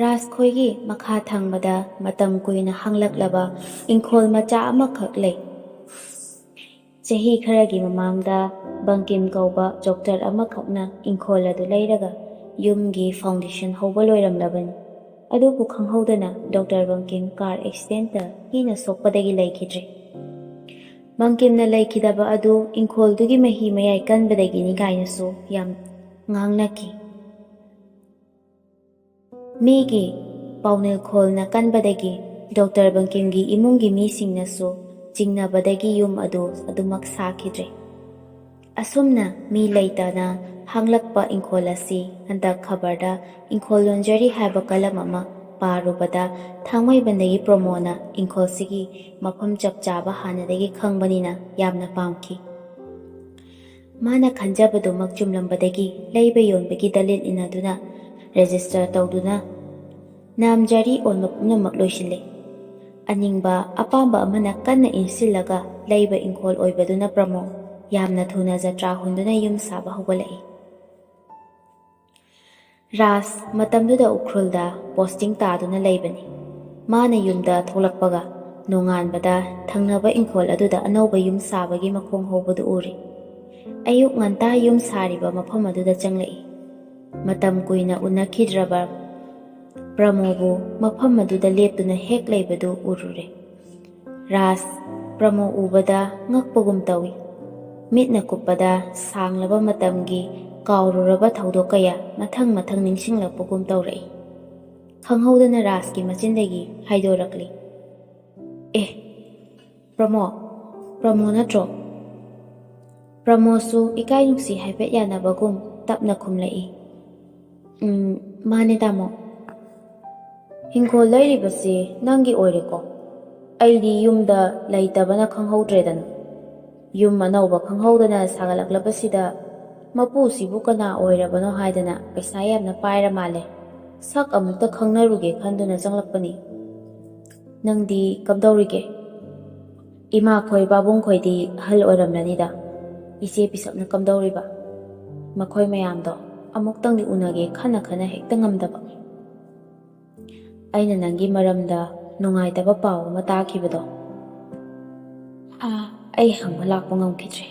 ꯔꯥꯖ ꯈꯣꯏꯒꯤ ꯃꯈꯥ ꯊꯪꯕꯗ ꯃꯇꯝ ꯀꯨꯏꯅ ꯍꯥꯡꯂꯛꯂꯕ ꯏꯪꯈꯣꯜ ꯃꯆꯥ ꯑꯃꯈꯛ ꯂꯩ꯫ ꯆꯍꯤ ꯈꯔꯒꯤ ꯃꯃꯥꯡꯗ ꯕꯪꯀꯤꯝ ꯀꯧꯕ ꯗꯣꯛꯇꯔ ꯑꯃꯈꯛꯅ ꯏꯪꯈꯣꯜ ꯑꯗꯨ ꯂꯩꯔꯒ ꯌꯨꯝꯒꯤ ꯐꯥꯎꯟꯗꯦꯁꯟ ꯍꯧꯕ ꯂꯣꯏꯔꯝꯂꯕꯅꯤ꯫ ꯑꯗꯨꯕꯨ ꯈꯪꯍꯧꯗꯅ ꯗꯣꯛꯇꯔ ꯕꯪꯀꯤꯝ ꯀꯥꯔ ꯑꯦꯛꯁꯤꯗꯦꯟꯇ ꯍꯤꯅ ꯁꯣꯛꯄꯗꯒꯤ ꯂꯩꯈꯤꯗ꯭ꯔꯦ꯫ ꯕꯪꯀꯤꯝꯅ ꯂꯩꯈꯤꯗꯕ ꯑꯗꯨ ꯏꯪꯈꯣꯜꯗꯨꯒꯤ ꯃꯍꯤ ꯃꯌꯥꯏ ꯀꯟꯕꯗꯒꯤꯅꯤ ꯀꯥꯏꯅꯁꯨ ꯌꯥꯝ ꯉꯥꯡꯅꯈꯤ꯫ ꯃꯤꯒꯤ ꯄꯥꯎꯅꯤꯜꯈꯣꯜꯅ ꯀꯟꯕꯗꯒꯤ ꯗꯣꯛꯇꯔ ꯕꯪꯀꯤꯝꯒꯤ ꯏꯃꯨꯡꯒꯤ ꯃꯤꯁꯤꯡꯅꯁꯨ ꯆꯤꯡꯅꯕꯗꯒꯤ ꯌꯨꯝ ꯑꯗꯨ ꯑꯗꯨꯃꯛ ꯁꯥꯈꯤꯗ꯭ꯔꯦ꯫ ꯑꯁꯨꯝꯅ ꯃꯤ ꯂꯩꯇꯅ ꯍꯥꯡꯂꯛꯄ ꯏꯪꯈꯣꯜ ꯑꯁꯤ ꯍꯟꯗꯛ ꯈꯕꯔꯗ ꯏꯪꯈꯣꯜ ꯌꯣꯟꯖꯔꯤ ꯍꯥꯏꯕ ꯀꯂꯝ ꯑꯃ ꯄꯥꯔꯨꯕꯗ ꯊꯥꯡꯃꯩꯕꯟꯗꯒꯤ ꯄ꯭ꯔꯃꯣꯗꯅ ꯏꯪꯈꯣꯜꯁꯤꯒꯤ ꯃꯐꯝ ꯆꯞ ꯆꯥꯕ ꯍꯥꯟꯅꯗꯒꯤ ꯈꯪꯕꯅꯤꯅ ꯌꯥꯝꯅ ꯄꯥꯝꯈꯤ꯫ ꯃꯥꯅ ꯈꯟꯖꯕꯗꯨꯃꯛ ꯆꯨꯝꯂꯝꯕꯗꯒꯤ ꯂꯩꯕ ꯌꯣꯟꯕꯒꯤ ꯗꯂꯤꯜ ꯏꯟꯅꯗꯨꯅ ꯔꯦꯖꯤꯁꯇꯔ ꯇꯧꯗꯨꯅ ꯅꯥꯝꯖꯥꯔꯤ ꯑꯣꯟꯕ ꯄꯨꯝꯅꯃꯛ ꯂꯣꯏꯁꯤꯜꯂꯦ꯫ ꯑꯅꯤꯡꯕ ꯑꯄꯥꯝꯕ ꯑꯃꯅ ꯀꯟꯅ ꯏꯟꯁꯤꯜꯂꯒ ꯂꯩꯕ ꯏꯪꯈꯣꯜ ꯑꯣꯏꯕꯗꯨꯅ ꯄ꯭ꯔꯃꯣ ꯌꯥꯝꯅ ꯊꯨꯅ ꯖꯇ꯭ꯔꯥ ꯍꯨꯟꯗꯨꯅ ꯌꯨꯝ ꯁꯥꯕ ꯍꯧꯒꯠꯂꯛꯏ꯫ ꯔꯥꯖ ꯃꯇꯝꯗꯨꯗ ꯎꯈ꯭ꯔꯨꯜꯗ ꯄꯣꯁꯇꯤꯡ ꯇꯥꯗꯨꯅ ꯂꯩꯕꯅꯤ꯫ ꯃꯥꯅ ꯌꯨꯝꯗ ꯊꯣꯛꯂꯛꯄꯒ ꯅꯣꯡꯉꯥꯟꯕꯗ ꯊꯪꯅꯕ ꯏꯪꯈꯣꯜ ꯑꯗꯨꯗ ꯑꯅꯧꯕ ꯌꯨꯝ ꯁꯥꯕꯒꯤ ꯃꯈꯣꯡ ꯍꯧꯕꯗꯨ ꯎꯔꯦ꯫ ꯑꯌꯨꯛ ꯉꯟꯇꯥ ꯌꯨꯝ ꯁꯥꯔꯤꯕ ꯃꯐꯝ ꯑꯗꯨꯗ ꯆꯪꯂꯛꯏ꯫ ꯃꯇꯝ ꯀꯨꯏꯅ ꯎꯅꯈꯤꯗ꯭ꯔꯕ ꯄ꯭ꯔꯃꯣꯕꯨ ꯃꯐꯝ ꯑꯗꯨꯗ ꯂꯦꯞꯇꯨꯅ ꯍꯦꯛ ꯂꯩꯕꯗꯨ ꯎꯔꯨꯔꯦ꯫ ꯔꯥꯖ ꯄ꯭ꯔꯃꯣ ꯎꯕꯗ ꯉꯛꯄꯒꯨꯝ ꯇꯧꯏ꯫ ꯃꯤꯠꯅ ꯀꯨꯞꯄꯗ ꯁꯥꯡꯂꯕ ꯃꯇꯝꯒꯤ ꯀꯥꯎꯔꯨꯔꯕ ꯊꯧꯗꯣꯛ ꯀꯌꯥ ꯃꯊꯪ ꯃꯊꯪ ꯅꯤꯡꯁꯤꯡꯂꯛꯄꯒꯨꯝ ꯇꯧꯔꯛꯏ꯫ ꯈꯪꯍꯧꯗꯅ ꯔꯥꯖꯀꯤ ꯃꯆꯤꯟꯗꯒꯤ ꯍꯥꯏꯗꯣꯔꯛꯂꯤ, "ꯑꯦ, ꯄ꯭ꯔꯃꯣ ꯅꯠꯇ꯭ꯔꯣ?" ꯄ꯭ꯔꯃꯣꯁꯨ ꯏꯀꯥꯏ ꯅꯨꯡꯁꯤ ꯍꯥꯏꯐꯦꯠ ꯌꯥꯅꯕꯒꯨꯝ ꯇꯞꯅ ꯈꯨꯝꯂꯛꯏ, "ꯃꯥꯅꯦ ꯇꯥꯃꯣ꯫ ꯍꯤꯡꯈꯣꯜ ꯂꯩꯔꯤꯕꯁꯤ ꯅꯪꯒꯤ ꯑꯣꯏꯔꯦꯀꯣ? ꯑꯩꯗꯤ ꯌꯨꯝꯗ ꯂꯩꯇꯕꯅ ꯈꯪꯍꯧꯗ꯭ꯔꯦꯗꯅ꯫ ꯌꯨꯝ ꯑꯅꯧꯕ ꯈꯪꯍꯧꯗꯅ ꯁꯥꯒꯠꯂꯛꯂꯕꯁꯤꯗ ꯃꯄꯨꯁꯤꯕꯨ ꯀꯅꯥ ꯑꯣꯏꯔꯕꯅꯣ ꯍꯥꯏꯗꯅ ꯄꯩꯁꯥ ꯌꯥꯝꯅ ꯄꯥꯏꯔ ꯃꯥꯜꯂꯦ, ꯁꯛ ꯑꯃꯨꯛꯇ ꯈꯪꯅꯔꯨꯒꯦ ꯈꯟꯗꯨꯅ ꯆꯪꯂꯛꯄꯅꯤ꯫ ꯅꯪꯗꯤ ꯀꯝꯗꯧꯔꯤꯒꯦ? ꯏꯃꯥꯈꯣꯏ ꯄꯥꯕꯨꯡꯈꯣꯏꯗꯤ ꯑꯍꯜ ꯑꯣꯏꯔꯝꯂꯅꯤꯗ꯫ ꯏꯆꯦ ꯄꯤꯁꯛꯅ ꯀꯝꯗꯧꯔꯤꯕ? ꯃꯈꯣꯏ ꯃꯌꯥꯝꯗꯣ ꯑꯃꯨꯛꯇꯪꯗꯤ ꯎꯅꯒꯦ ꯈꯟꯅ ꯍꯦꯛꯇ ꯉꯝꯗꯕ꯫ ꯑꯩꯅ ꯅꯪꯒꯤ ꯃꯔꯝꯗ ꯅꯨꯡꯉꯥꯏꯇꯕ ꯄꯥꯎ ꯑꯃ ꯇꯥꯈꯤꯕꯗꯣ, ꯑꯩ ꯍꯪꯕ ꯂꯥꯛꯄ ꯉꯝꯈꯤꯗ꯭ꯔꯦ꯫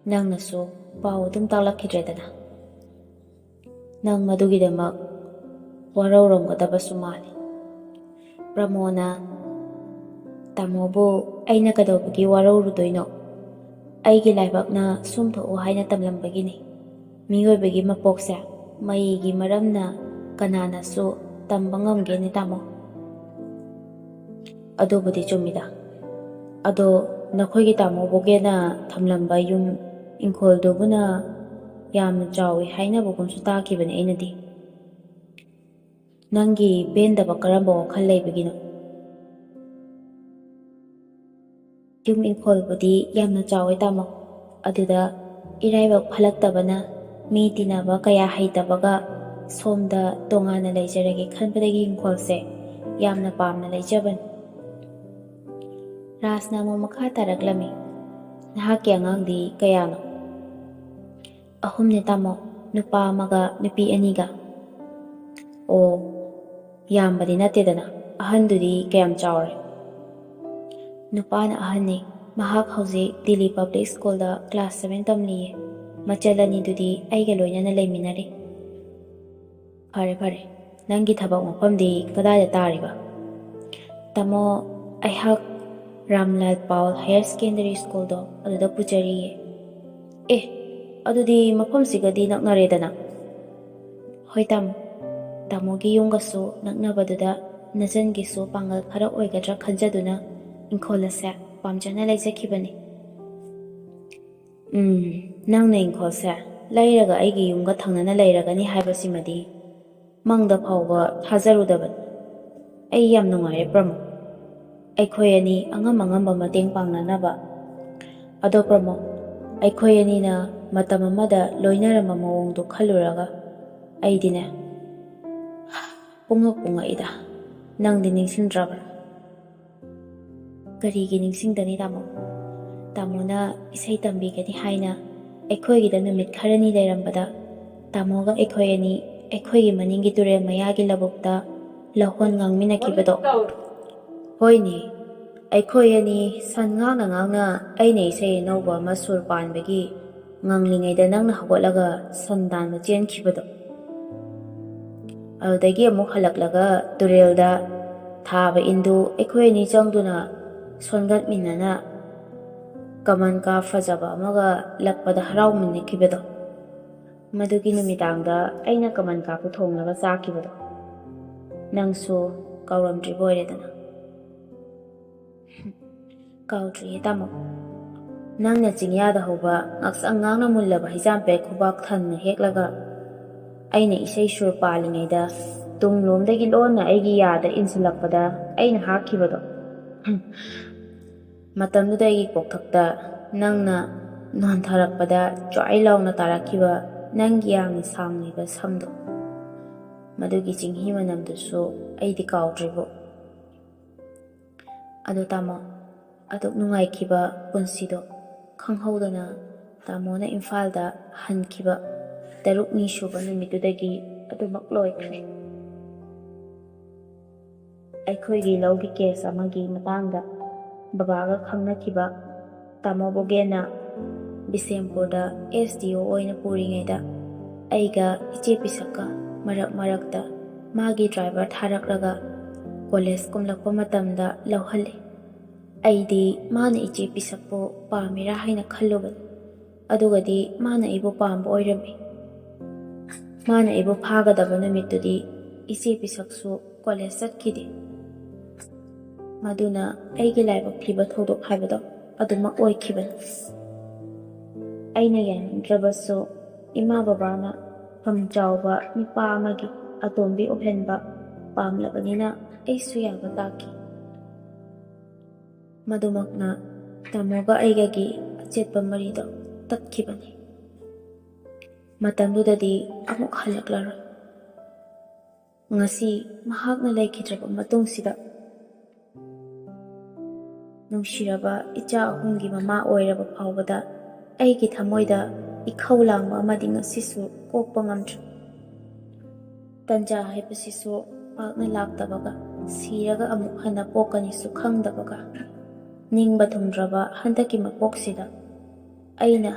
ꯅꯪꯅꯁꯨ ꯄꯥꯎ ꯑꯗꯨꯝ ꯇꯥꯛꯂꯛꯈꯤꯗ꯭ꯔꯦꯗꯅ꯫ ꯅꯪ ꯃꯗꯨꯒꯤꯗꯃꯛ ꯋꯥꯔꯧꯔꯝꯒꯗꯕꯁꯨ ꯃꯥꯜꯂꯤ." ꯄ꯭ꯔꯃꯣꯅ "ꯇꯥꯃꯣꯕꯨ ꯑꯩꯅ ꯀꯩꯗꯧꯕꯒꯤ ꯋꯥꯔꯧꯔꯨꯗꯣꯏꯅꯣ? ꯑꯩꯒꯤ ꯂꯥꯏꯕꯛꯅ ꯁꯨꯝ ꯊꯣꯛꯎ ꯍꯥꯏꯅ ꯇꯝꯂꯝꯕꯒꯤꯅꯤ꯫ ꯃꯤꯑꯣꯏꯕꯒꯤ ꯃꯄꯣꯛꯁꯦ ꯃꯩꯒꯤ ꯃꯔꯝꯅ ꯀꯅꯥꯅꯁꯨ ꯇꯝꯕ ꯉꯝꯒꯦꯅꯦ ꯇꯥꯃꯣ." "ꯑꯗꯨꯕꯨꯗꯤ ꯆꯨꯝꯃꯤꯗ꯫ ꯑꯗꯣ ꯅꯈꯣꯏꯒꯤ ꯇꯥꯃꯣꯕꯣꯒꯦꯅ ꯊꯝꯂꯝꯕ ꯌꯨꯝ ꯏꯪꯈꯣꯜꯗꯨꯕꯨꯅ ꯌꯥꯝꯅ ꯆꯥꯎꯏ ꯍꯥꯏꯅꯕꯒꯨꯝꯁꯨ ꯇꯥꯈꯤꯕꯅꯤ ꯑꯩꯅꯗꯤ꯫ ꯅꯪꯒꯤ ꯄꯦꯟꯗꯕ ꯀꯔꯝꯕ ꯋꯥꯈꯜ ꯂꯩꯕꯒꯤꯅꯣ?" "ꯌꯨꯝ ꯏꯪꯈꯣꯜꯕꯨꯗꯤ ꯌꯥꯝꯅ ꯆꯥꯎꯏ ꯇꯥꯃꯣ꯫ ꯑꯗꯨꯗ ꯏꯔꯥꯏꯕꯛ ꯐꯠꯂꯛꯇꯕꯅ ꯃꯤ ꯇꯤꯟꯅꯕ ꯀꯌꯥ ꯍꯩꯇꯕꯒ ꯁꯣꯝꯗ ꯇꯣꯉꯥꯟꯅ ꯂꯩꯖꯔꯒꯦ ꯈꯟꯕꯗꯒꯤ ꯏꯪꯈꯣꯜꯁꯦ ꯌꯥꯝꯅ ꯄꯥꯝꯅ ꯂꯩꯖꯕꯅꯤ." ꯔꯥꯖꯅ ꯑꯃꯨꯛ ꯃꯈꯥ ꯇꯥꯔꯛꯂꯝꯃꯤ, "ꯅꯍꯥꯛꯀꯤ ꯑꯉꯥꯡꯗꯤ ꯀꯌꯥꯅꯣ?" "ꯑꯍꯨꯝꯅꯦ ꯇꯥꯃꯣ, ꯅꯨꯄꯥ ꯑꯃꯒ ꯅꯨꯄꯤ ꯑꯅꯤꯒ." "ꯑꯣ, ꯌꯥꯝꯕꯗꯤ ꯅꯠꯇꯦꯗꯅ꯫ ꯑꯍꯟꯗꯨꯗꯤ ꯀꯌꯥꯝ ꯆꯥꯎꯔꯦ?" "ꯅꯨꯄꯥꯅ ꯑꯍꯟꯅꯤ꯫ ꯃꯍꯥꯛ ꯍꯧꯖꯤꯛ ꯗꯤꯜꯂꯤ ꯄꯕ꯭ꯂꯤꯛ ꯁ꯭ꯀꯨꯜꯗ ꯀ꯭ꯂꯥꯁ 7 ꯇꯝꯂꯤꯌꯦ꯫ ꯃꯆꯜ ꯑꯅꯤꯗꯨꯗꯤ ꯑꯩꯒ ꯂꯣꯏꯅꯅ ꯂꯩꯃꯤꯟꯅꯔꯤ." "ꯐꯔꯦ ꯐꯔꯦ꯫ ꯅꯪꯒꯤ ꯊꯕꯛ ꯃꯐꯝꯗꯤ ꯀꯗꯥꯏꯗ ꯇꯥꯔꯤꯕ?" "ꯇꯥꯃꯣ, ꯑꯩꯍꯥꯛ ꯔꯥꯝꯂꯥꯜ ꯄꯥꯎꯜ ꯍꯥꯌꯔ ꯁꯦꯀꯦꯟꯗꯔꯤ ꯁ꯭ꯀꯨꯜꯗꯣ ꯑꯗꯨꯗ ꯄꯨꯖꯔꯤꯌꯦ." "ꯑꯦ, ꯑꯗꯨꯗꯤ ꯃꯐꯝꯁꯤꯒꯗꯤ ꯅꯛꯅꯔꯦꯗꯅ." "ꯍꯣꯏ ꯇꯥꯃꯣ꯫ ꯇꯥꯃꯣꯒꯤ ꯌꯨꯝꯒꯁꯨ ꯅꯛꯅꯕꯗꯨꯗ ꯅꯆꯟꯒꯤꯁꯨ ꯄꯥꯡꯒꯜ ꯈꯔ ꯑꯣꯏꯒꯗ꯭ꯔꯥ ꯈꯟꯖꯗꯨꯅ ꯏꯪꯈꯣꯜ ꯑꯁꯦ ꯄꯥꯝꯖꯅ ꯂꯩꯖꯈꯤꯕꯅꯤ." "ꯅꯪꯅ ꯏꯪꯈꯣꯜꯁꯦ ꯂꯩꯔꯒ ꯑꯩꯒꯤ ꯌꯨꯝꯒ ꯊꯪꯅꯅ ꯂꯩꯔꯒꯅꯤ ꯍꯥꯏꯕꯁꯤꯃꯗꯤ ꯃꯪꯗ ꯐꯥꯎꯕ ꯊꯥꯖꯔꯨꯗꯕꯅꯤ꯫ ꯑꯩ ꯌꯥꯝ ꯅꯨꯡꯉꯥꯏꯔꯦ ꯄ꯭ꯔꯃꯣ, ꯑꯩꯈꯣꯏ ꯑꯅꯤ ꯑꯉꯝ ꯑꯉꯝꯕ ꯃꯇꯦꯡ ꯄꯥꯡꯅꯅꯕ꯫ ꯑꯗꯣ ꯄ꯭ꯔꯃꯣ, ꯑꯩꯈꯣꯏ ꯑꯅꯤꯅ ꯃꯇꯝ ꯑꯃꯗ ꯂꯣꯏꯅꯔꯝꯕ ꯃꯑꯣꯡꯗꯣ ꯈꯜꯂꯨꯔꯒ ꯑꯩꯗꯤꯅꯦ ꯄꯨꯡꯉꯛꯏꯗ꯫ ꯅꯪꯗꯤ ꯅꯤꯡꯁꯤꯡꯗ꯭ꯔꯕ꯭ꯔꯥ?" "ꯀꯔꯤꯒꯤ ꯅꯤꯡꯁꯤꯡꯗꯅꯤ ꯇꯥꯃꯣ? ꯇꯥꯃꯣꯅ ꯏꯁꯩ ꯇꯝꯕꯤꯒꯅꯤ ꯍꯥꯏꯅ ꯑꯩꯈꯣꯏꯒꯤꯗ ꯅꯨꯃꯤꯠ ꯈꯔꯅꯤ ꯂꯩꯔꯝꯕꯗ ꯇꯥꯃꯣꯒ ꯑꯩꯈꯣꯏ ꯑꯅꯤ ꯑꯩꯈꯣꯏꯒꯤ ꯃꯅꯤꯡꯒꯤ ꯇꯨꯔꯦꯜ ꯃꯌꯥꯒꯤ ꯂꯧꯕꯨꯛꯇ ꯂꯧꯍꯣꯟ ꯉꯥꯡꯃꯤꯟꯅꯈꯤꯕꯗꯣ? ꯍꯣꯏꯅꯦ, ꯑꯩꯈꯣꯏ ꯑꯅꯤ ꯁꯟ ꯉꯥꯡꯅ ꯉꯥꯡꯅ ꯑꯩꯅ ꯏꯁꯩ ꯑꯅꯧꯕ ꯑꯃ ꯁꯨꯔ ꯄꯥꯟꯕꯒꯤ ꯉꯪꯂꯤꯉꯩꯗ ꯅꯪꯅ ꯍꯧꯒꯠꯂꯒ ꯁꯟ ꯇꯥꯟꯕ ꯆꯦꯟꯈꯤꯕꯗꯣ꯫ ꯑꯗꯨꯗꯒꯤ ꯑꯃꯨꯛ ꯍꯜꯂꯛꯂꯒ ꯇꯨꯔꯦꯜꯗ ꯊꯥꯕ ꯏꯟꯗꯨ ꯑꯩꯈꯣꯏ ꯑꯅꯤ ꯆꯪꯗꯨꯅ ꯁꯣꯟꯒꯠꯃꯤꯟꯅꯅ ꯀꯃꯟ ꯀꯥꯔꯞ ꯐꯖꯕ ꯑꯃꯒ ꯂꯛꯄꯗ ꯍꯔꯥꯎꯃꯤꯟꯅꯈꯤꯕꯗꯣ꯫ ꯃꯗꯨꯒꯤ ꯅꯨꯃꯤꯗꯥꯡꯗ ꯑꯩꯅ ꯀꯃꯟ ꯀꯥꯔꯞꯇꯨ ꯊꯣꯡꯂꯒ ꯆꯥꯈꯤꯕꯗꯣ ꯅꯪꯁꯨ ꯀꯥꯎꯔꯝꯗ꯭ꯔꯤꯕ ꯑꯣꯏꯔꯦꯗꯅ꯫ ꯀꯥꯎꯗ꯭ꯔꯤꯌꯦ ꯇꯥꯃꯣ꯫ ꯅꯪꯅ ꯆꯤꯡꯌꯥꯗ ꯍꯧꯕ ꯉꯥꯛꯁꯪ ꯉꯥꯡꯅ ꯃꯨꯜꯂꯕ ꯍꯩꯖꯥꯝꯄꯦꯠ ꯈꯨꯕꯥꯛ ꯊꯟꯅ ꯍꯦꯛꯂꯒ ꯑꯩꯅ ꯏꯁꯩ ꯁꯨꯔ ꯄꯥꯜꯂꯤꯉꯩꯗ ꯇꯨꯡꯂꯣꯝꯗꯒꯤ ꯂꯣꯟꯅ ꯑꯩꯒꯤ ꯌꯥꯗ ꯏꯟꯁꯤꯜꯂꯛꯄꯗ ꯑꯩꯅ ꯍꯥꯠꯈꯤꯕꯗꯣ꯫ ꯃꯇꯝꯗꯨꯗ ꯑꯩꯒꯤ ꯀꯣꯛꯊꯛꯇ ꯅꯪꯅ ꯅꯣꯟꯊꯔꯛꯄꯗ ꯆ꯭ꯋꯥꯏ ꯂꯥꯎꯅ ꯇꯥꯔꯛꯈꯤꯕ ꯅꯪꯒꯤ ꯌꯥꯝꯅ ꯁꯥꯡꯂꯤꯕ ꯁꯝꯗꯣ, ꯃꯗꯨꯒꯤ ꯆꯤꯡꯍꯤ ꯃꯅꯝꯗꯨꯁꯨ ꯑꯩꯗꯤ ꯀꯥꯎꯗ꯭ꯔꯤꯕꯣ꯫ ꯑꯗꯣ ꯇꯥꯃꯣ, ꯑꯗꯨꯛ ꯅꯨꯡꯉꯥꯏꯈꯤꯕ ꯄꯨꯟꯁꯤꯗꯣ ꯈꯪꯍꯧꯗꯅ ꯇꯥꯃꯣꯅ ꯏꯝꯐꯥꯜꯗ ꯍꯟꯈꯤꯕ 6ꯅꯤ ꯁꯨꯕ ꯅꯨꯃꯤꯠꯇꯨꯗꯒꯤ ꯑꯗꯨꯃꯛ ꯂꯣꯏꯈ꯭ꯔꯦ꯫ ꯑꯩꯈꯣꯏꯒꯤ ꯂꯧꯒꯤ ꯀꯦꯁ ꯑꯃꯒꯤ ꯃꯇꯥꯡꯗ ꯕꯕꯥꯒ ꯈꯪꯅꯈꯤꯕ ꯇꯥꯃꯣ ꯕꯣꯒꯦꯟꯅ ꯕꯤꯁꯦꯝꯄꯨꯔꯗ SDO ꯑꯣꯏꯅ ꯄꯨꯔꯤꯉꯩꯗ ꯑꯩꯒ ꯏꯆꯦ ꯄꯤꯁꯛꯀ ꯃꯔꯛ ꯃꯔꯛꯇ ꯃꯥꯒꯤ ꯗ꯭ꯔꯥꯏꯚꯔ ꯊꯥꯔꯛꯂꯒ ꯀꯣꯂꯦꯖ ꯀꯨꯝꯂꯛꯄ ꯃꯇꯝꯗ ꯂꯧꯍꯜꯂꯤ꯫ ꯑꯩꯗꯤ ꯃꯥꯅ ꯏꯆꯦ ꯄꯤꯁꯛꯄꯨ ꯄꯥꯝꯃꯤꯔꯥ ꯍꯥꯏꯅ ꯈꯜꯂꯨꯕꯅꯤ, ꯑꯗꯨꯒꯗꯤ ꯃꯥꯅ ꯑꯩꯕꯨ ꯄꯥꯝꯕ ꯑꯣꯏꯔꯝꯃꯤ꯫ ꯃꯥꯅ ꯑꯩꯕꯨ ꯐꯥꯒꯗꯕ ꯅꯨꯃꯤꯠꯇꯨꯗꯤ ꯏꯆꯦ ꯄꯤꯁꯛꯁꯨ ꯀꯣꯂꯦꯖ ꯆꯠꯈꯤꯗꯦ꯫ ꯃꯗꯨꯅ ꯑꯩꯒꯤ ꯂꯥꯏꯕꯛ ꯊꯤꯕ ꯊꯧꯗꯣꯛ ꯍꯥꯏꯕꯗꯣ ꯑꯗꯨꯃꯛ ꯑꯣꯏꯈꯤꯕꯅꯤ꯫ ꯑꯩꯅ ꯌꯥꯅꯤꯡꯗ꯭ꯔꯕꯁꯨ ꯏꯃꯥ ꯕꯕꯥꯅ ꯐꯝ ꯆꯥꯎꯕ ꯅꯨꯄꯥ ꯑꯃꯒꯤ ꯑꯇꯣꯝꯕꯤ ꯑꯣꯏꯍꯟꯕ ꯄꯥꯝꯂꯕꯅꯤꯅ ꯑꯩꯁꯨ ꯌꯥꯕ ꯇꯥꯈꯤ꯫ ꯃꯗꯨꯃꯛꯅ ꯇꯥꯃꯣꯒ ꯑꯩꯒꯒꯤ ꯑꯆꯦꯠꯄ ꯃꯔꯤꯗꯣ ꯇꯠꯈꯤꯕꯅꯤ꯫ ꯃꯇꯝꯗꯨꯗꯗꯤ ꯑꯃꯨꯛ ꯍꯜꯂꯛꯂꯔꯣꯏ꯫ ꯉꯁꯤ ꯃꯍꯥꯛꯅ ꯂꯩꯈꯤꯗ꯭ꯔꯕ ꯃꯇꯨꯡꯁꯤꯗ ꯅꯨꯡꯁꯤꯔꯕ ꯏꯆꯥ 3ꯒꯤ ꯃꯃꯥ ꯑꯣꯏꯔꯕ ꯐꯥꯎꯕꯗ ꯑꯩꯒꯤ ꯊꯃꯣꯏꯗ ꯏꯈꯧ ꯂꯥꯡꯕ ꯑꯃꯗꯤ ꯉꯁꯤꯁꯨ ꯀꯣꯛꯄ ꯉꯝꯗ꯭ꯔꯤ꯫ ꯇꯟꯖꯥ ꯍꯥꯏꯕꯁꯤꯁꯨ ꯄꯥꯛꯅ ꯂꯥꯛꯇꯕꯒ ꯁꯤꯔꯒ ꯑꯃꯨꯛ ꯍꯟꯅ ꯄꯣꯛꯀꯅꯤꯁꯨ ꯈꯪꯗꯕꯒ ꯅꯤꯡꯕ ꯊꯨꯡꯗ꯭ꯔꯕ ꯍꯟꯗꯛꯀꯤ ꯃꯄꯣꯛꯁꯤꯗ ꯑꯩꯅ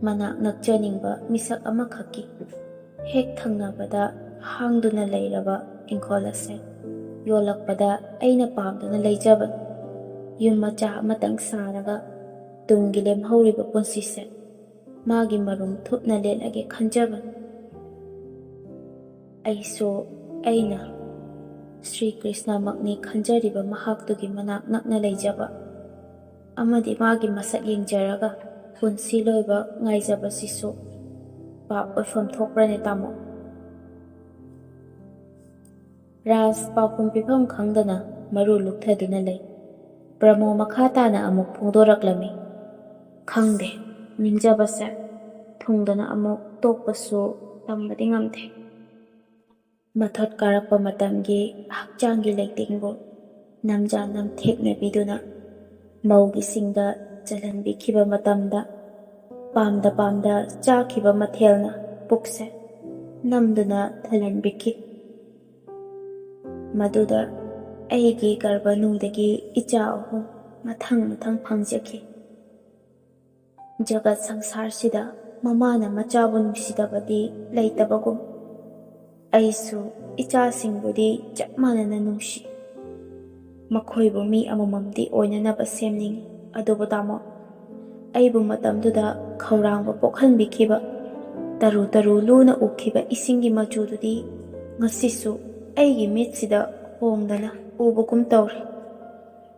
ꯃꯅꯥꯛ ꯅꯛꯆꯅꯤꯡꯕ ꯃꯤꯁꯛ ꯑꯃꯈꯛꯀꯤ ꯍꯦꯛ ꯊꯪꯅꯕꯗ ꯍꯥꯡꯗꯨꯅ ꯂꯩꯔꯕ ꯏꯪꯈꯣꯜ ꯑꯁꯦ ꯌꯣꯜꯂꯛꯄꯗ ꯑꯩꯅ ꯄꯥꯝꯗꯨꯅ ꯂꯩꯖꯕꯅꯤ꯫ ꯌꯨꯝ ꯃꯆꯥ ꯑꯃꯇꯪ ꯁꯥꯔꯒ ꯇꯨꯡꯒꯤ ꯂꯦꯝꯍꯧꯔꯤꯕ ꯄꯨꯟꯁꯤꯁꯦ ꯃꯥꯒꯤ ꯃꯔꯨꯝ ꯊꯨꯞꯅ ꯂꯦꯜꯂꯒꯦ ꯈꯟꯖꯕꯅꯤ꯫ ꯑꯩꯁꯨ ꯑꯩꯅ ꯁ꯭ꯔꯤ ꯀ꯭ꯔꯤꯁꯅꯃꯛꯅꯤ ꯈꯟꯖꯔꯤꯕ ꯃꯍꯥꯛꯇꯨꯒꯤ ꯃꯅꯥꯛ ꯅꯛꯅ ꯂꯩꯖꯕ ꯑꯃꯗꯤ ꯃꯥꯒꯤ ꯃꯁꯛ ꯌꯦꯡꯖꯔꯒ ꯄꯨꯟꯁꯤ ꯂꯣꯏꯕ ꯉꯥꯏꯖꯕꯁꯤꯁꯨ ꯄꯥꯞ ꯑꯣꯏꯐꯝ ꯊꯣꯛꯄ꯭ꯔꯅꯦ ꯇꯥꯃꯣ? ꯔꯥꯖ ꯄꯥꯎꯈꯨꯝ ꯄꯤꯐꯝ ꯈꯪꯗꯅ ꯃꯔꯨ ꯂꯨꯛꯊꯗꯨꯅ ꯂꯩ꯫ ꯄ꯭ꯔꯃꯣ ꯃꯈꯥ ꯇꯥꯅ ꯑꯃꯨꯛ ꯐꯣꯡꯗꯣꯔꯛꯂꯝꯃꯤ꯫ ꯈꯪꯗꯦ, ꯅꯤꯡꯖꯕꯁꯦ ꯊꯨꯡꯗꯅ ꯑꯃꯨꯛ ꯇꯣꯛꯄꯁꯨ ꯇꯝꯕꯗꯤ ꯉꯝꯗꯦ꯫ ꯃꯊꯣꯠ ꯀꯥꯔꯛꯄ ꯃꯇꯝꯒꯤ ꯍꯛꯆꯥꯡꯒꯤ ꯂꯩꯇꯦꯡꯕꯨ ꯅꯝꯖꯥ ꯅꯝꯊꯦꯛꯅꯕꯤꯗꯨꯅ ꯃꯧꯒꯤꯁꯤꯡꯗ ꯆꯜꯍꯟꯕꯤꯈꯤꯕ ꯃꯇꯝꯗ ꯄꯥꯝꯗ ꯆꯥꯈꯤꯕ ꯃꯊꯦꯜꯅ ꯄꯨꯛꯁꯦ ꯅꯝꯗꯨꯅ ꯊꯜꯍꯟꯕꯤꯈꯤ꯫ ꯃꯗꯨꯗ ꯑꯩꯒꯤ ꯒꯔꯚꯅꯨꯡꯗꯒꯤ ꯏꯆꯥ 3 ꯃꯊꯪ ꯃꯊꯪ ꯐꯪꯖꯈꯤ꯫ ꯖꯒꯠ ꯁꯪꯁꯥꯔꯁꯤꯗ ꯃꯃꯥꯅ ꯃꯆꯥꯕꯨ ꯅꯨꯡꯁꯤꯗꯕꯗꯤ ꯂꯩꯇꯕꯒꯨꯝ ꯑꯩꯁꯨ ꯏꯆꯥꯁꯤꯡꯕꯨꯗꯤ ꯆꯞ ꯃꯥꯟꯅꯅ ꯅꯨꯡꯁꯤ꯫ ꯃꯈꯣꯏꯕꯨ ꯃꯤ ꯑꯃꯃꯝꯗꯤ ꯑꯣꯏꯅꯅꯕ ꯁꯦꯝꯅꯤꯡꯉꯤ, ꯑꯗꯨꯕꯨ ꯇꯥꯃꯣ, ꯑꯩꯕꯨ ꯃꯇꯝꯗꯨꯗ ꯈꯧꯔꯥꯡꯕ ꯄꯣꯛꯍꯟꯕꯤꯈꯤꯕ ꯇꯔꯨ ꯇꯔꯨ ꯂꯨꯅ ꯎꯈꯤꯕ ꯏꯁꯤꯡꯒꯤ ꯃꯆꯨꯗꯨꯗꯤ ꯉꯁꯤꯁꯨ ꯑꯩꯒꯤ ꯃꯤꯠꯁꯤꯗ ꯍꯣꯡꯗꯅ ꯎꯕꯒꯨꯝ ꯇꯧꯔꯤ꯫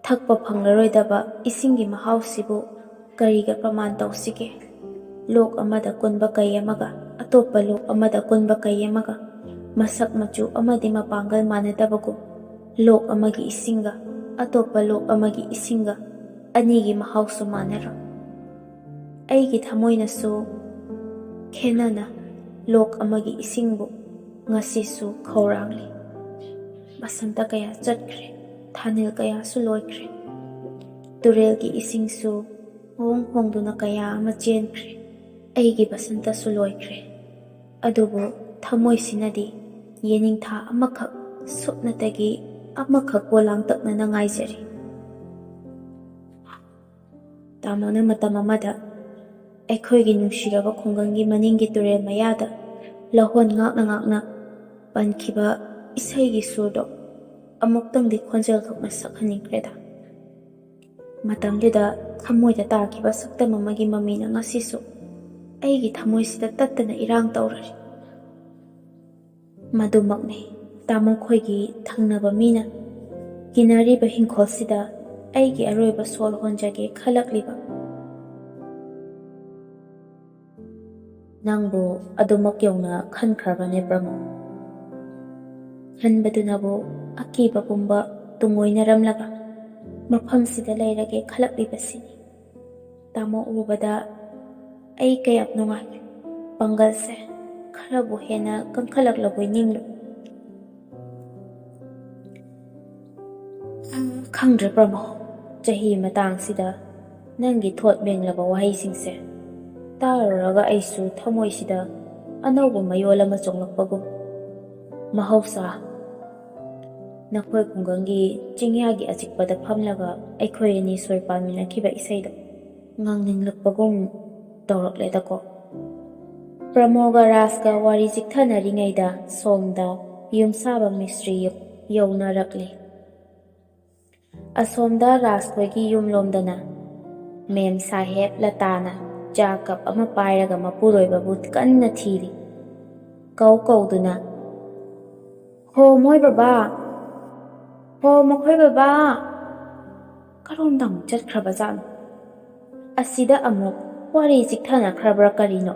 ꯊꯛꯄ ꯐꯪꯂꯔꯣꯏꯗꯕ ꯏꯁꯤꯡꯒꯤ ꯃꯍꯥꯎꯁꯤꯕꯨ ꯀꯔꯤꯒ ꯄ꯭ꯔꯃꯥꯟ ꯇꯧꯁꯤꯒꯦ? ꯂꯣꯛ ꯑꯃꯗ ꯀꯨꯟꯕ ꯀꯩ ꯑꯃꯒ ꯑꯇꯣꯞꯄ ꯂꯣꯛ ꯑꯃꯗ ꯀꯨꯟꯕ ꯀꯩ ꯑꯃꯒ ꯃꯁꯛ ꯃꯆꯨ ꯑꯃꯗꯤ ꯃꯄꯥꯡꯒꯜ ꯃꯥꯟꯅꯗꯕꯒꯨꯝ ꯂꯣꯛ ꯑꯃꯒꯤ ꯏꯁꯤꯡꯒ ꯑꯇꯣꯞꯄ ꯂꯣꯛ ꯑꯃꯒꯤ ꯏꯁꯤꯡꯒ ꯑꯅꯤꯒꯤ ꯃꯍꯥꯎꯁꯨ ꯃꯥꯟꯅꯔꯣꯏ꯫ ꯑꯩꯒꯤ ꯊꯃꯣꯏꯅꯁꯨ ꯈꯦꯟꯅꯅ ꯂꯣꯛ ꯑꯃꯒꯤ ꯏꯁꯤꯡꯕꯨ ꯉꯁꯤꯁꯨ ꯈꯧꯔꯥꯡꯂꯤ꯫ ꯕꯁꯟꯇ ꯀꯌꯥ ꯆꯠꯈ꯭ꯔꯦ, ꯊꯥꯅꯤꯜ ꯀꯌꯥꯁꯨ ꯂꯣꯏꯈ꯭ꯔꯦ꯫ ꯇꯨꯔꯦꯜꯒꯤ ꯏꯁꯤꯡꯁꯨ ꯍꯣꯡ ꯍꯣꯡꯗꯨꯅ ꯀꯌꯥ ꯑꯃ ꯆꯦꯟꯈ꯭ꯔꯦ꯫ ꯑꯩꯒꯤ ꯕꯁꯟꯇꯁꯨ ꯂꯣꯏꯈ꯭ꯔꯦ꯫ ꯑꯗꯨꯕꯨ ꯊꯃꯣꯏꯁꯤꯅꯗꯤ ꯌꯦꯅꯤꯡꯊꯥ ꯑꯃꯈꯛ ꯁꯨꯞꯅꯇꯒꯤ ꯑꯃꯈꯛ ꯂꯥꯡꯇꯛꯅꯅ ꯉꯥꯏꯖꯔꯤ꯫ ꯇꯥꯃꯣꯅ ꯃꯇꯝ ꯑꯃꯗ ꯑꯩꯈꯣꯏꯒꯤ ꯅꯨꯡꯁꯤꯔꯕ ꯈꯨꯡꯒꯪꯒꯤ ꯃꯅꯤꯡꯒꯤ ꯇꯨꯔꯦꯜ ꯃꯌꯥꯗ ꯂꯧꯍꯣꯟ ꯉꯥꯛꯅ ꯄꯟꯈꯤꯕ ꯏꯁꯩꯒꯤ ꯁꯨꯔꯗꯣ ꯑꯃꯨꯛꯇꯪꯗꯤ ꯈꯣꯟꯖꯦꯜ ꯊꯣꯛꯅ ꯁꯛꯍꯟꯅꯤꯡꯈ꯭ꯔꯦꯗ꯫ ꯃꯇꯝꯗꯨꯗ ꯊꯃꯣꯏꯗ ꯇꯥꯈꯤꯕ ꯁꯛꯇꯝ ꯑꯃꯒꯤ ꯃꯃꯤꯅ ꯉꯁꯤꯁꯨ ꯑꯩꯒꯤ ꯊꯃꯣꯏꯁꯤꯗ ꯇꯠꯇꯅ ꯏꯔꯥꯡ ꯇꯧꯔꯔꯤ꯫ ꯃꯗꯨꯃꯛꯅꯤ ꯇꯥꯃꯣ ꯈꯣꯏꯒꯤ ꯊꯪꯅꯕ ꯃꯤꯅ ꯀꯤꯅꯔꯤꯕ ꯍꯤꯡꯈꯣꯜꯁꯤꯗ ꯑꯩꯒꯤ ꯑꯔꯣꯏꯕ ꯁꯣꯜ ꯍꯣꯟꯖꯒꯦ ꯈꯜꯂꯛꯂꯤꯕ꯫ ꯅꯪꯕꯨ ꯑꯗꯨꯃꯛ ꯌꯧꯅ ꯈꯟꯈ꯭ꯔꯕꯅꯦ ꯄ꯭ꯔꯃꯣ? ꯈꯟꯕꯗꯨꯅꯕꯨ ꯑꯀꯤꯕ ꯄꯨꯝꯕ ꯇꯨꯡꯑꯣꯏꯅꯔꯝꯂꯒ ꯃꯐꯝꯁꯤꯗ ꯂꯩꯔꯒꯦ ꯈꯜꯂꯛꯂꯤꯕꯁꯤꯅꯤ꯫ ꯇꯥꯃꯣ ꯎꯕꯗ ꯑꯩ ꯀꯌꯥꯝ ꯅꯨꯡꯉꯥꯏ, ꯄꯥꯡꯒꯜꯁꯦ ꯈꯔꯕꯨ ꯍꯦꯟꯅ ꯀꯟꯈꯠꯂꯛꯂꯕꯣꯏ ꯅꯤꯡꯂꯨ꯫ ꯈꯪꯗ꯭ꯔꯦ ꯄ꯭ꯔꯃꯣ, ꯆꯍꯤ ꯃꯇꯥꯡꯁꯤꯗ ꯅꯪꯒꯤ ꯊꯣꯠ ꯃꯦꯡꯂꯕ ꯋꯥꯍꯩꯁꯤꯡꯁꯦ ꯇꯥꯔꯨꯔꯒ ꯑꯩꯁꯨ ꯊꯃꯣꯏꯁꯤꯗ ꯑꯅꯧꯕ ꯃꯌꯣꯜ ꯑꯃ ꯆꯣꯡꯂꯛꯄꯒꯨꯝ꯫ ꯃꯍꯧꯁꯥ ꯅꯈꯣꯏ ꯈꯨꯡꯒꯪꯒꯤ ꯆꯤꯡꯌꯥꯒꯤ ꯑꯆꯤꯛꯄꯗ ꯐꯝꯂꯒ ꯑꯩꯈꯣꯏ ꯑꯅꯤ ꯁꯣꯔ ꯄꯥꯟꯃꯤꯟꯅꯈꯤꯕ ꯏꯁꯩꯗꯣ ꯉꯪꯅꯤꯡꯂꯛꯄꯒꯨꯝ ꯇꯧꯔꯛꯂꯦꯗꯀꯣ꯫ ꯄ꯭ꯔꯃꯣꯒ ꯔꯥꯖꯀ ꯋꯥꯔꯤ ꯆꯤꯛꯊꯅꯔꯤꯉꯩꯗ ꯁꯣꯝꯗ ꯌꯨꯝꯁꯥꯕ ꯃꯤꯁꯇ꯭ꯔꯤ ꯌꯧꯅꯔꯛꯂꯤ꯫ ꯑꯁꯣꯝꯗ ꯔꯥꯖꯈꯣꯏꯒꯤ ꯌꯨꯝꯂꯣꯝꯗꯅ ꯃꯦꯝ ꯁꯥꯍꯦꯕ ꯂꯇꯥꯅ ꯆꯥ ꯀꯞ ꯑꯃ ꯄꯥꯏꯔꯒ ꯃꯄꯨꯔꯣꯏꯕꯕꯨ ꯀꯟꯅ ꯊꯤꯔꯤ꯫ ꯀꯧꯗꯨꯅ, "ꯍꯣ ꯃꯣꯏ ꯕꯕꯥ, ꯍꯣ ꯃꯈꯣꯏ ꯕꯕꯥ!" ꯀꯔꯣꯝꯗ ꯑꯃꯨꯛ ꯆꯠꯈ꯭ꯔꯕꯖꯥꯠꯅꯣ? ꯑꯁꯤꯗ ꯑꯃꯨꯛ ꯋꯥꯔꯤ ꯆꯤꯛꯊꯅꯈ꯭ꯔꯕ꯭ꯔꯥ ꯀꯔꯤꯅꯣ?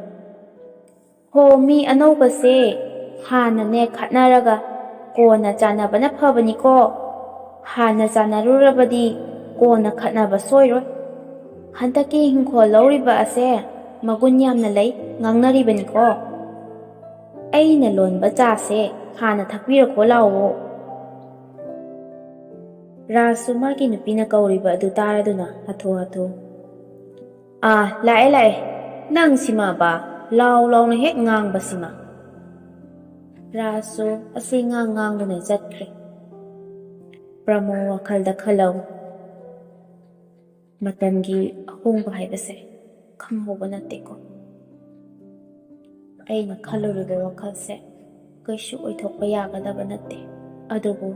"ꯍꯣ ꯃꯤ ꯑꯅꯧꯕꯁꯦ, ꯍꯥꯟꯅꯅꯦ ꯈꯠꯅꯔꯒ ꯀꯣꯟꯅ ꯆꯥꯟꯅꯕꯅ ꯐꯕꯅꯤꯀꯣ꯫ ꯍꯥꯟꯅ ꯆꯥꯟꯅꯔꯨꯔꯕꯗꯤ ꯀꯣꯟꯅ ꯈꯠꯅꯕ ꯁꯣꯏꯔꯣꯏ꯫ ꯍꯟꯗꯛꯀꯤ ꯍꯤꯡꯈꯣꯜ ꯂꯧꯔꯤꯕ ꯑꯁꯦ ꯃꯒꯨꯟ ꯌꯥꯝꯅ ꯂꯩ ꯉꯥꯡꯅꯔꯤꯕꯅꯤꯀꯣ꯫ ꯑꯩꯅ ꯂꯣꯟꯕ ꯆꯥꯁꯦ ꯍꯥꯟꯅ ꯊꯛꯄꯤꯔꯛꯈꯣ ꯂꯥꯎꯋꯣ." ꯔꯥꯖꯁꯨ ꯃꯥꯒꯤ ꯅꯨꯄꯤꯅ ꯀꯧꯔꯤꯕ ꯑꯗꯨ ꯇꯥꯔꯗꯨꯅ ꯍꯥꯊꯨ-ꯍꯥꯊꯨ, ꯂꯥꯛꯑꯦ ꯅꯪ ꯁꯤꯃꯕ ꯂꯥꯎꯅ ꯍꯦꯛ ꯉꯥꯡꯕꯁꯤꯃ." ꯔꯥꯖꯁꯨ ꯑꯁꯤ ꯉꯥꯡꯗꯨꯅ ꯆꯠꯈ꯭ꯔꯦ꯫ ꯄ꯭ꯔꯃꯣ ꯋꯥꯈꯜꯗ ꯈꯜꯍꯧ, ꯃꯇꯝꯒꯤ ꯑꯍꯣꯡꯕ ꯍꯥꯏꯕꯁꯦ ꯈꯪꯍꯧꯕ ꯅꯠꯇꯦꯀꯣ꯫ ꯑꯩꯅ ꯈꯜꯂꯨꯔꯤꯕ ꯋꯥꯈꯜꯁꯦ ꯀꯩꯁꯨ ꯑꯣꯏꯊꯣꯛꯄ ꯌꯥꯒꯗꯕ ꯅꯠꯇꯦ꯫ ꯑꯗꯨꯕꯨ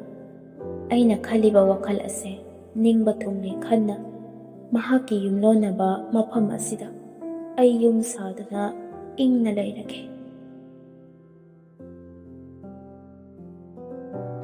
ꯑꯩꯅ ꯈꯜꯂꯤꯕ ꯋꯥꯈꯜ ꯑꯁꯦ ꯅꯤꯡꯕ ꯊꯨꯡꯅꯤ ꯈꯟꯅ ꯃꯍꯥꯛꯀꯤ ꯌꯨꯝꯂꯣꯟꯅꯕ ꯃꯐꯝ ꯑꯁꯤꯗ ꯑꯩ ꯌꯨꯝ ꯁꯥꯗꯨꯅ ꯏꯪꯅ ꯂꯩꯔꯒꯦ꯫